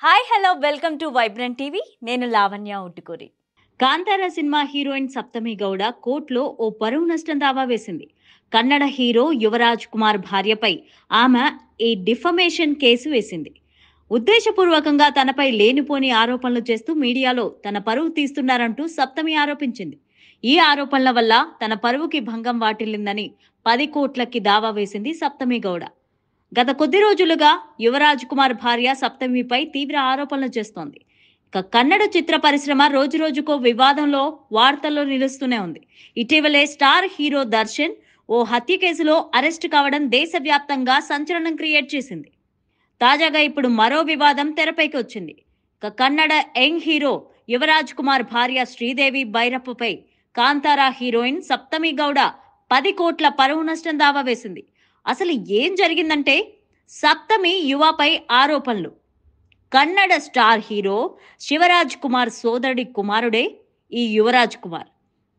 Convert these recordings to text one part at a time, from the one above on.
Hi hello welcome to vibrant TV. నేను Lavanya Uttukuri. Kantara cinema heroine సప్తమి గౌడ కోర్టులో ఓ పరువు నష్టం దావా వేసింది. కన్నడ హీరో యువరాజ్ కుమార్ భార్యపై ఆమె ఈ డిఫమేషన్ కేసు వేసింది. ఉద్దేశపూర్వకంగా తనపై లేనిపోని ఆరోపణలు చేస్తూ మీడియాలో తన పరువు తీస్తున్నారంటూ సప్తమి ఆరోపించింది. ఈ ఆరోపణల వల్ల తన పరువుకి భంగం వాటిల్లిందని 10 కోట్లకి దావా వేసింది సప్తమి గౌడ. గత కొద్ది రోజులుగా యువరాజ్ కుమార్ భార్య సప్తమిపై తీవ్ర ఆరోపణలు చేస్తోంది. ఇక కన్నడ చిత్ర పరిశ్రమ రోజురోజుకో వివాదంలో వార్తల్లో నిలుస్తూనే ఉంది. ఇటీవలే స్టార్ హీరో దర్శన్ ఓ హత్య కేసులో అరెస్ట్ కావడం దేశవ్యాప్తంగా సంచలనం క్రియేట్ చేసింది. తాజాగా ఇప్పుడు మరో వివాదం తెరపైకి వచ్చింది. ఇక కన్నడ యంగ్ హీరో యువరాజ్ కుమార్ భార్య శ్రీదేవి భైరప్పపై కాంతారా హీరోయిన్ సప్తమి గౌడ 10 కోట్ల పరువు నష్టం దావా వేసింది. అసలు ఏం జరిగిందంటే, సప్తమి యువపై ఆరోపణలు. కన్నడ స్టార్ హీరో శివరాజ్ కుమార్ సోదరుడి కుమారుడే ఈ యువరాజ్ కుమార్.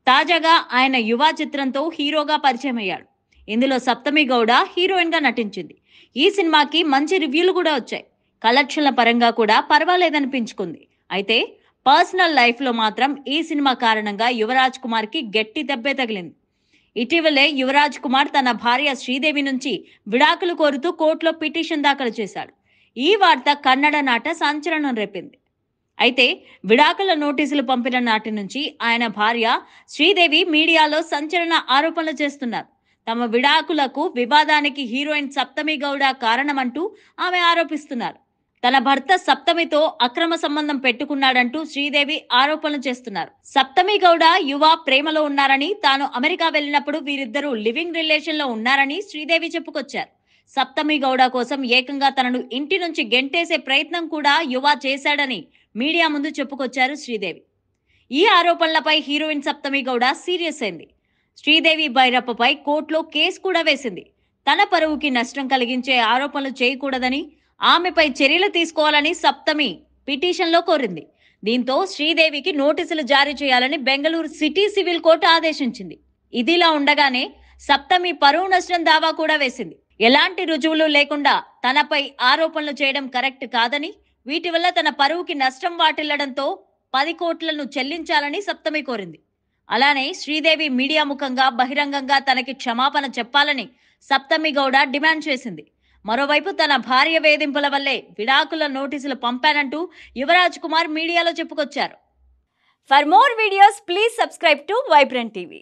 తాజాగా ఆయన యువ చిత్రంతో హీరోగా పరిచయం అయ్యాడు. ఇందులో సప్తమి గౌడ హీరోయిన్ గా నటించింది. ఈ సినిమాకి మంచి రివ్యూలు కూడా వచ్చాయి. కలెక్షన్ల పరంగా కూడా పర్వాలేదనిపించుకుంది. అయితే పర్సనల్ లైఫ్ లో మాత్రం ఈ సినిమా కారణంగా యువరాజ్ కుమార్ కి గట్టి దెబ్బే తగిలింది. ఇటీవలే యువరాజ్ కుమార్ తన భార్య శ్రీదేవి నుంచి విడాకులు కోరుతూ కోర్టులో పిటిషన్ దాఖలు చేశాడు. ఈ వార్త కన్నడ నాట సంచలనం రేపింది. అయితే విడాకుల నోటీసులు పంపిన నాటి నుంచి ఆయన భార్య శ్రీదేవి మీడియాలో సంచలన ఆరోపణలు చేస్తున్నారు. తమ విడాకులకు వివాదానికి హీరోయిన్ సప్తమి గౌడ కారణమంటూ ఆమె ఆరోపిస్తున్నారు. తన భర్త సప్తమితో అక్రమ సంబంధం పెట్టుకున్నాడంటూ శ్రీదేవి ఆరోపణలు చేస్తున్నారు. సప్తమి గౌడ యువ ప్రేమలో ఉన్నారని, తాను అమెరికా వెళ్ళినప్పుడు వీరిద్దరూ లివింగ్ రిలేషన్ లో ఉన్నారని శ్రీదేవి చెప్పుకొచ్చారు. సప్తమి గౌడ కోసం ఏకంగా తనను ఇంటి నుంచి గెంటేసే ప్రయత్నం కూడా యువ చేశాడని మీడియా ముందు చెప్పుకొచ్చారు శ్రీదేవి. ఈ ఆరోపణలపై హీరోయిన్ సప్తమి గౌడ సీరియస్ అయింది. శ్రీదేవి భైరప్పపై కోర్టులో కేసు కూడా వేసింది. తన పరువుకి నష్టం కలిగించే ఆరోపణలు చేయకూడదని, ఆమెపై చర్యలు తీసుకోవాలని సప్తమి పిటిషన్లో కోరింది. దీంతో శ్రీదేవికి నోటీసులు జారీ చేయాలని బెంగళూరు సిటీ సివిల్ కోర్టు ఆదేశించింది. ఇదిలా ఉండగానే సప్తమి పరువు నష్టం దావా కూడా వేసింది. ఎలాంటి రుజువులు లేకుండా తనపై ఆరోపణలు చేయడం కరెక్ట్ కాదని, వీటి వల్ల తన పరువుకి నష్టం వాటిల్లడంతో 10 కోట్లను చెల్లించాలని సప్తమి కోరింది. అలానే శ్రీదేవి మీడియా ముఖంగా బహిరంగంగా తనకి క్షమాపణ చెప్పాలని సప్తమి గౌడ డిమాండ్ చేసింది. మరోవైపు తన భార్య వేధింపుల వల్లే విడాకుల నోటీసులు పంపానంటూ యువరాజ్ కుమార్ మీడియాలో చెప్పుకొచ్చారు. For more videos please subscribe to vibrant TV.